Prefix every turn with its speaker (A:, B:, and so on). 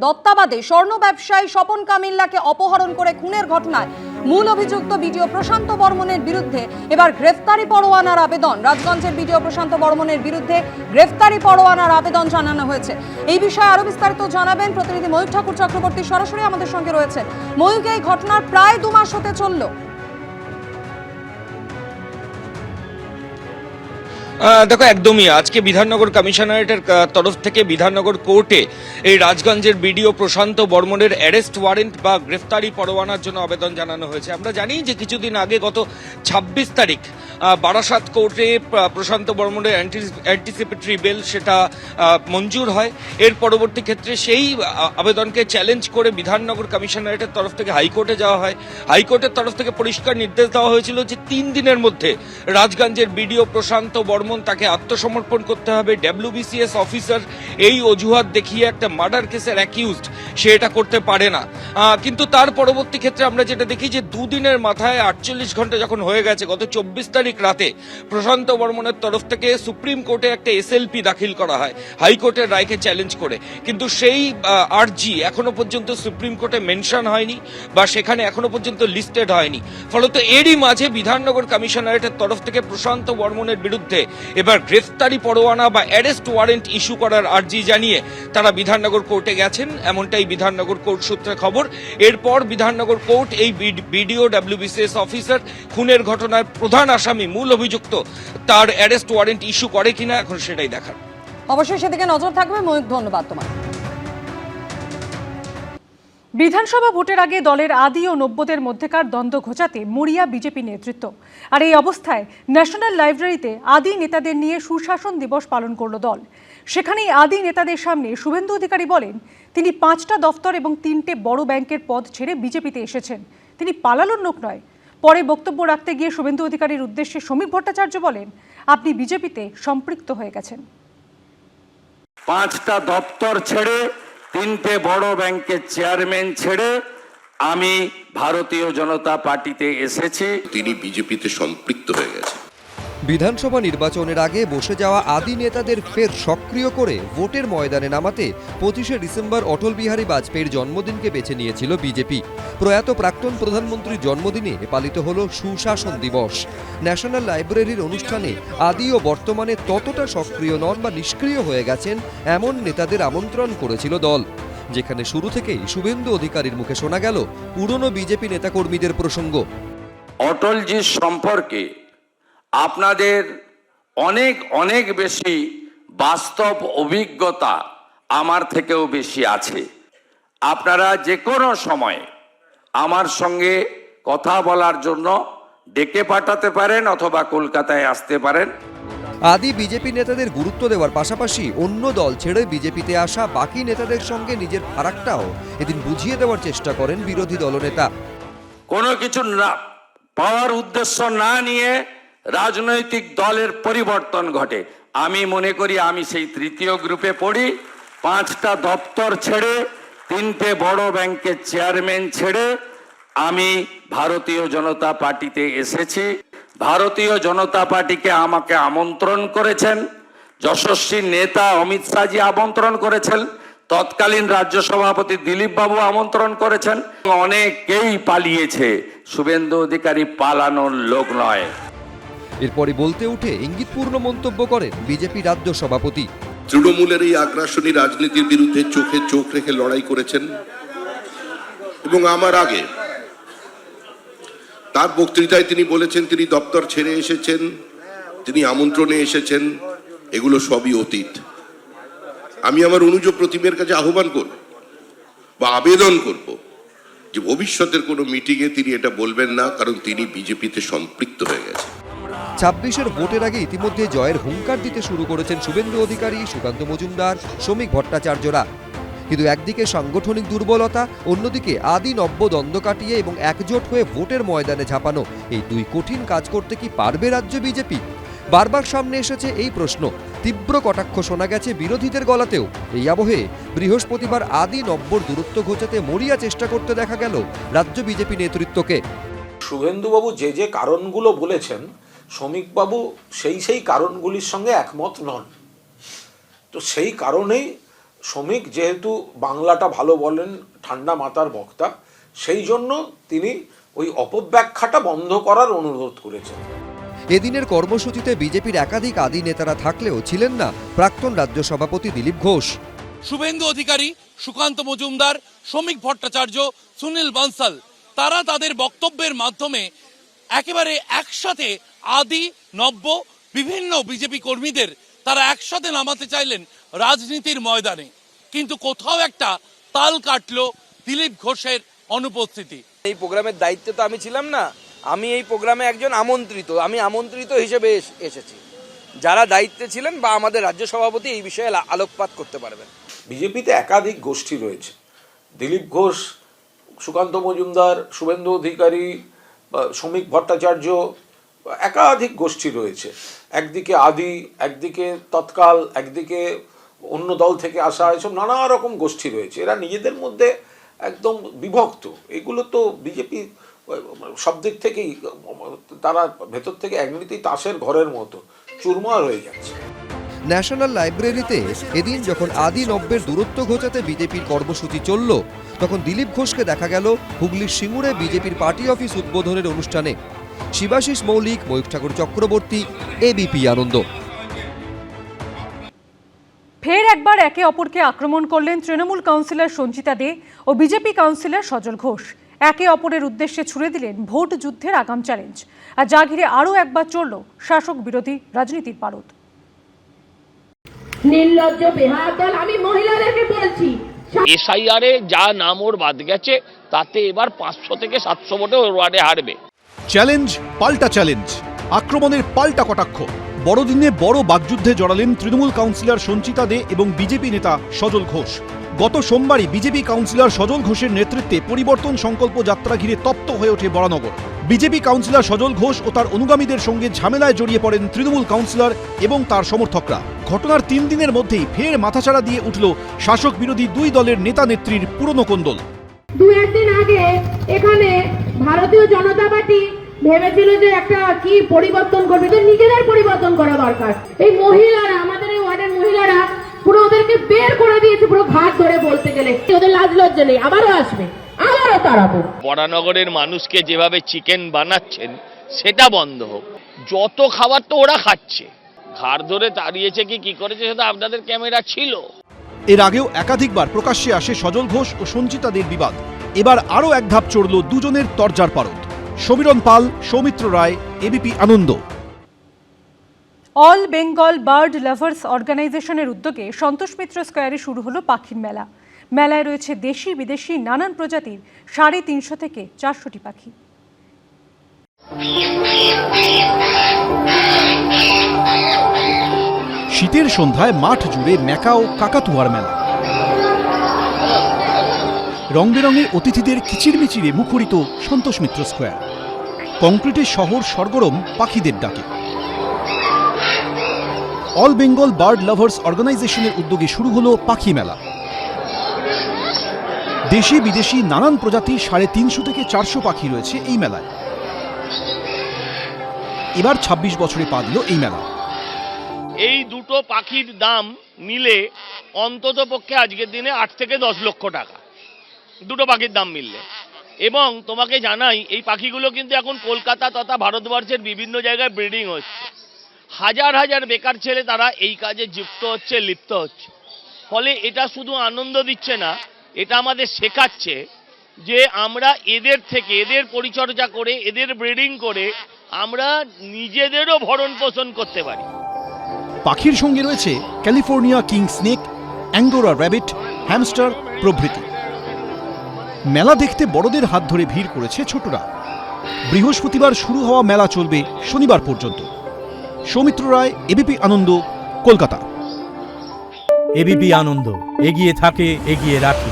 A: দত্তাবাদে স্বর্ণ ব্যবসায়ী স্বপন কামিল্লাকে অপহরণ করে খুনের ঘটনায় মূল অভিযুক্ত বিডিও প্রশান্ত বর্মনের বিরুদ্ধে এবার গ্রেফতারি পরোয়ানার আবেদন। রাজগঞ্জের বিডিও প্রশান্ত বর্মনের বিরুদ্ধে গ্রেফতারি পরোয়ানার আবেদন জানানো হয়েছে। এই বিষয়ে আরো বিস্তারিত জানাবেন প্রতিনিধি ময়ূর ঠাকুর চক্রবর্তী, সরাসরি আমাদের সঙ্গে রয়েছেন। ময়ূর, এই ঘটনার প্রায় 2 মাস হতে চলল।
B: দেখো, একদমই আজকে বিধাননগর কমিশনারেটের তরফ থেকে বিধাননগর কোর্টে এই রাজগঞ্জের বিডিও প্রশান্ত বর্মনের অ্যারেস্ট ওয়ারেন্ট বা গ্রেফতারি পরোয়ানার জন্য আবেদন জানানো হয়েছে। আমরা জানি যে কিছুদিন আগে গত 26 তারিখ বারাসাত কোর্টে প্রশান্ত বর্মনের অ্যান্টিসিপেটরি বেল সেটা মঞ্জুর হয়। এর পরবর্তী ক্ষেত্রে সেই আবেদনকে চ্যালেঞ্জ করে বিধাননগর কমিশনারেটের তরফ থেকে হাইকোর্টে যাওয়া হয়। হাইকোর্টের তরফ থেকে পরিষ্কার নির্দেশ দেওয়া হয়েছিল যে 3 দিনের মধ্যে রাজগঞ্জের বিডিও প্রশান্ত বর্মন তাকে আত্মসমর্পণ করতে হবে। ডব্লিউবিসিএস অফিসার এই অজুহাত দেখিয়ে একটা মার্ডার কেসের অ্যাকিউজড সে এটা করতে পারে না। কিন্তু তার পরবর্তী ক্ষেত্রে আমরা যেটা দেখি যে 2 দিনের মাথায় 48 ঘন্টা যখন হয়ে গেছে, গত 24 তারিখ রাতে প্রশান্ত বর্মনের তরফ থেকে সুপ্রিম কোর্টে একটা এসএলপি দাখিল করা হয় হাইকোর্টের রায়কে চ্যালেঞ্জ করে। কিন্তু সেই আরজি এখনো পর্যন্ত সুপ্রিম কোর্টে মেনশন হয়নি বা সেখানে এখনো পর্যন্ত লিস্টেড হয়নি। ফলত এরই মাঝে বিধাননগর কমিশনারেটের তরফ থেকে প্রশান্ত বর্মনের বিরুদ্ধে এবার গ্রেফতারি পরোয়ানা বা অ্যারেস্ট ওয়ারেন্ট ইস্যু করার আর্জি জানিয়ে তারা বিধাননগর কোর্টে গেছেন, এমনটাই বিধাননগর কোর্ট সূত্রে খবর। এরপর বিধাননগর কোর্ট এই বিডিও ডব্লিউবিসিএস অফিসার খুনের ঘটনার প্রধান আসামি মূল অভিযুক্ত তার অ্যারেস্ট ওয়ারেন্ট ইস্যু করে কিনা এখন সেটাই দেখার।
A: অবশ্যই সেদিকে নজর থাকবে। ময়ূক, ধন্যবাদ তোমার।
C: বিধানসভা ভোটের আগে দলের আদি ও নব্যদের মধ্যেকার দ্বন্দ্ব ঘোচাতে মরিয়া বিজেপি নেতৃত্ব। আর এই অবস্থায় ন্যাশনাল লাইব্রেরিতে আদি নেতাদের নিয়ে সুশাসন দিবস পালন করল দল। সেখানেই আদি নেতাদের সামনে শুভেন্দু অধিকারী বলেন তিনি 5টা দফতর এবং 3টে বড় ব্যাংকের পদ ছেড়ে বিজেপিতে এসেছেন, তিনি পালানোর লোক নয়। পরে বক্তব্য রাখতে গিয়ে শুভেন্দু অধিকারীর উদ্দেশ্যে শ্রমিক ভট্টাচার্য বলেন আপনি বিজেপিতে সম্পৃক্ত হয়ে গেছেন।
D: 5টা দপ্তর ছেড়ে 3টে বড় ব্যাংকের চেয়ারম্যান ছেড়ে আমি ভারতীয় জনতা পার্টিতে এসেছি।
E: তিনি বিজেপিতে সম্পৃক্ত হয়ে গেছেন।
F: বিধানসভা নির্বাচনের আগে বসে যাওয়া আদি নেতাদের ফের সক্রিয় করে ভোটের ময়দানে নামাতে 25শে ডিসেম্বর অটল বিহারী বাজপেয়ীর জন্মদিনকে বেছে নিয়েছিল বিজেপি। প্রয়াত প্রাক্তন প্রধানমন্ত্রীর জন্মদিনে পালিত হল সুশাসন দিবস। ন্যাশনাল লাইব্রেরির অনুষ্ঠানে আদি ও বর্তমানে ততটা সক্রিয় নন বা নিষ্ক্রিয় হয়ে গেছেন এমন নেতাদের আমন্ত্রণ করেছিল দল, যেখানে শুরু থেকেই শুভেন্দু অধিকারীর মুখে শোনা গেল পুরনো বিজেপি নেতাকর্মীদের প্রসঙ্গ।
D: অটলজির সম্পর্কে আপনাদের অনেক অনেক বেশি বাস্তব অভিজ্ঞতা আমার থেকেও বেশি আছে। আপনারা যে কোনো সময় আমার সঙ্গে কথা বলার জন্য ডেকে পাঠাতে পারেন অথবা কলকাতায় আসতে পারেন।
F: আদি বিজেপি নেতাদের গুরুত্ব দেওয়ার পাশাপাশি অন্য দল ছেড়ে বিজেপিতে আসা বাকি নেতাদের সঙ্গে নিজের ফারাকটাও এদিন বুঝিয়ে দেওয়ার চেষ্টা করেন বিরোধী দলনেতা।
D: কোনো কিছু না পাওয়ার উদ্দেশ্য না নিয়ে রাজনৈতিক দলের পরিবর্তন ঘটে। আমি মনে করি আমি সেই 3য় গ্রুপে পড়ি। 5টা দপ্তর ছেড়ে 3টে বড় ব্যাংকের চেয়ারম্যান ছেড়ে আমি ভারতীয় জনতা পার্টিতে এসেছি। ভারতীয় জনতা পার্টিকে আমাকে আমন্ত্রণ করেছেন, যশস্বী নেতা অমিত শাহজি আমন্ত্রণ করেছেন, তৎকালীন রাজ্য সভাপতি দিলীপ বাবু আমন্ত্রণ করেছেন। অনেকেই পালিয়েছে, শুভেন্দু অধিকারী পালানোর লোক নয়।
F: এরপরে বলতে উঠে ইঙ্গিতপূর্ণ মন্তব্য করেন বিজেপি রাজ্য সভাপতি।
E: তৃণমূলের এই আগ্রাসনী রাজনীতির বিরুদ্ধে চোখে চোখ রেখে লড়াই করেছেন এবং আমার আগে তার বক্তৃতায় তিনি বলেছেন তিনি দপ্তর ছেড়ে এসেছেন, তিনি আমন্ত্রণে এসেছেন, এগুলো সবই অতীত। আমি আমার অনুজ প্রতিমের কাছে আহ্বান করব বা আবেদন করব যে ভবিষ্যতের কোনো মিটিংয়ে তিনি এটা বলবেন না, কারণ তিনি বিজেপিতে সম্পৃক্ত হয়ে গেছেন।
F: 26-এর ভোটের আগে ইতিমধ্যে জয়ের হুঙ্কার দিতে শুরু করেছেন শুভেন্দু অধিকারী, সুকান্ত মজুমদার, শ্রমিক ভট্টাচার্যরা। কিন্তু একদিকে সাংগঠনিক দুর্বলতা, অন্যদিকে আদি নব্য দ্বন্দ্ব কাটিয়ে এবং একজোট হয়ে ভোটের ময়দানে ঝাঁপানো, এই 2 কঠিন কাজ করতে কি পারবে রাজ্য বিজেপি? বারবার সামনে এসেছে এই প্রশ্ন। তীব্র কটাক্ষ শোনা গেছে বিরোধীদের গলাতেও। এই আবহে বৃহস্পতিবার আদি নব্যর দূরত্ব ঘোচাতে মরিয়া চেষ্টা করতে দেখা গেল রাজ্য বিজেপি নেতৃত্বকে।
G: শুভেন্দুবাবু যে যে কারণগুলো বলেছেন, শ্রমিকবাবু সেই কারণগুলির সঙ্গে একমত নন। তো সেই কারণেই শ্রমিক যেহেতু বাংলাটা ভালো বলেন, ঠান্ডা মাথার বক্তা, সেই জন্য তিনি ওই অপব্যাখ্যাটা বন্ধ করার অনুরোধ করেছেন।
F: এদিনের কর্মসূচিতে বিজেপির একাধিক আদি নেতারা থাকলেও ছিলেন না প্রাক্তন রাজ্য সভাপতি দিলীপ ঘোষ।
H: শুভেন্দু অধিকারী, সুকান্ত মজুমদার, শ্রমিক ভট্টাচার্য, সুনীল বানসাল তারা তাদের বক্তব্যের মাধ্যমে একেবারে একসাথে আদি নব্য বিভিন্ন বিজেপি কর্মীদের তারা একসাথে নামাতে চাইলেন রাজনীতির ময়দানে, কিন্তু কোথাও একটা তাল কাটলো দিলীপ ঘোষের অনুপস্থিতি।
I: এই প্রোগ্রামের দায়িত্বে তো আমি ছিলাম না, আমি এই প্রোগ্রামে একজন আমন্ত্রিত, আমি আমন্ত্রিত হিসেবে এসেছি। যারা দায়িত্বে ছিলেন বা আমাদের রাজ্য সভাপতি এই বিষয়ে আলোকপাত করতে পারবেন।
G: বিজেপিতে একাধিক গোষ্ঠী রয়েছে, দিলীপ ঘোষ, সুকান্ত মজুমদার, শুভেন্দু অধিকারী, শ্রমিক ভট্টাচার্য, একাধিক গোষ্ঠী রয়েছে। একদিকে আদি, একদিকে তৎকাল, একদিকে অন্য দল থেকে আসা, এসব নানা রকম গোষ্ঠী রয়েছে। এরা নিজেদের মধ্যে একদম বিভক্ত। এগুলো তো বিজেপি সব দিক থেকেই তারা ভেতর থেকে এমনিতেই তাসের ঘরের মতো চুরমার হয়ে যাচ্ছে।
F: ন্যাশনাল লাইব্রেরিতে এদিন যখন আদি নব্যের দূরত্ব ঘোচাতে বিজেপির কর্মসূচি চলল, তখন দিলীপ ঘোষকে দেখা গেল হুগলির সিঙ্গুরে বিজেপির পার্টি অফিস উদ্বোধনের অনুষ্ঠানে। শিবাশিস মৌলিক, ময়ূখ ঠাকুর চক্রবর্তী, এবিপি আনন্দ।
C: ফের একবার একে অপরকে আক্রমণ করলেন তৃণমূল কাউন্সিলর সঞ্চিতা দে ও বিজেপি কাউন্সিলর সজল ঘোষ। একে অপরের উদ্দেশ্যে ছুড়ে দিলেন ভোট যুদ্ধের আগাম চ্যালেঞ্জ। আর যা ঘিরে আরও একবার চলল শাসক বিরোধী রাজনীতির পারদ।
J: নির্লজ্জ বেহায়া দল, আমি মহিলাদেরকে বলছি,
K: এসআইআরে যা নাম ওর বাদ গেছে তাতে এবার 500 থেকে 700 ভোটে ওর ওয়ার্ডে হারবে।
L: চ্যালেঞ্জ পাল্টা চ্যালেঞ্জ, আক্রমণের পাল্টা কটাক্ষ। বড়দিনে বড় বাগযুদ্ধে জড়ালেন তৃণমূল কাউন্সিলর সঞ্চিতা দে এবং বিজেপি নেতা সজল ঘোষ। গত সোমবারই বিজেপি কাউন্সিলর সজল ঘোষের নেতৃত্বে পরিবর্তন সংকল্প যাত্রা ঘিরে তপ্ত হয়ে ওঠে বরানগর। বিজেপি কাউন্সিলর সজল ঘোষ ও তার অনুগামীদের সঙ্গে ঝামেলায় জড়িয়ে পড়েন তৃণমূল কাউন্সিলর এবং তার সমর্থকরা। ঘটনার 3 দিনের মধ্যেই ফের মাথাচাড়া দিয়ে উঠল শাসক বিরোধী দুই দলের নেতা নেত্রীর পুরনো কোন্দল।
J: 2-1 দিন আগে এখানে ভারতীয় জনতা পার্টি ভেবেছিল যে একটা কি পরিবর্তন করবে, তো নিজেদের পরিবর্তন করা দরকার। এই মহিলারা, আমাদের এই ওয়ার্ডের মহিলারা পুরো ওদেরকে বের করে দিয়েছে, পুরো ঘাট ধরে বলতে গেলে ওদের লাজ লজ্জা নেই, আবারও আসবে, আবারও তাড়াবো।
K: বরানগরের মানুষকে যেভাবে চিকেন বানাচ্ছেন সেটা বন্ধ হোক। যত খাবার তো ওরা খাচ্ছে, ঘাড় ধরে তাড়িয়েছে কি করেছে সেটা আপনাদের ক্যামেরা ছিল।
L: এর আগেও একাধিকবার প্রকাশ্যে আসে সজল ঘোষ ও সঞ্চিতা দের বিবাদ। এবার আরও এক ধাপ চড়ল দুজনের তরজার পারদ। সমীরণ পাল, সৌমিত্র রায়, এবিপি আনন্দ।
C: অল বেঙ্গল বার্ড লাভার্স অর্গানাইজেশনের উদ্যোগে সন্তোষ মিত্র স্কোয়ারে শুরু হলো পাখির মেলা। মেলায় রয়েছে দেশি বিদেশি নানান প্রজাতির 350 থেকে 400টি পাখি।
L: শীতের সন্ধ্যায় মাঠ জুড়ে ম্যাকাও কাকাতুয়ার মেলা। রং বেরঙের অতিথিদের কিচিরমিচিরে মুখরিত সন্তোষ মিত্র স্কোয়ার। কংক্রিটের শহর সরগরম পাখিদের ডাকে। অল বেঙ্গল বার্ড লাভার্স অর্গানাইজেশনের উদ্যোগে শুরু হলো পাখি মেলা। দেশি বিদেশি নানান প্রজাতির 350 থেকে 400 পাখি রয়েছে এই মেলায়। এবার 26 বছরে পা দিল এই মেলা।
K: এই দুটো পাখির দাম মিলে অন্তত পক্ষে আজকের দিনে 8 থেকে 10 লক্ষ টাকা, দুটো পাখির দাম মিললে। এবং তোমাকে জানাই, এই পাখিগুলো কিন্তু এখন কলকাতা তথা ভারতবর্ষের বিভিন্ন জায়গায় ব্রিডিং হচ্ছে। হাজার হাজার বেকার ছেলে তারা এই কাজে যুক্ত হচ্ছে, লিপ্ত হচ্ছে। ফলে এটা শুধু আনন্দ দিচ্ছে না, এটা আমাদের শেখাচ্ছে যে আমরা এদের থেকে, এদের পরিচর্যা করে, এদের ব্রিডিং করে আমরা নিজেদেরও ভরণ পোষণ করতে পারি।
L: পাখির সঙ্গে রয়েছে California king snake, angora rabbit, hamster প্রভৃতি। মেলা দেখতে বড়দের হাত ধরে ভিড় করেছে ছোটরা। বৃহস্পতিবার শুরু হওয়া মেলা চলবে শনিবার পর্যন্ত। সৌমিত্র রায়, এবিপি আনন্দ, কলকাতা।
M: এবিপি আনন্দ, এগিয়ে থাকে, এগিয়ে রাখে।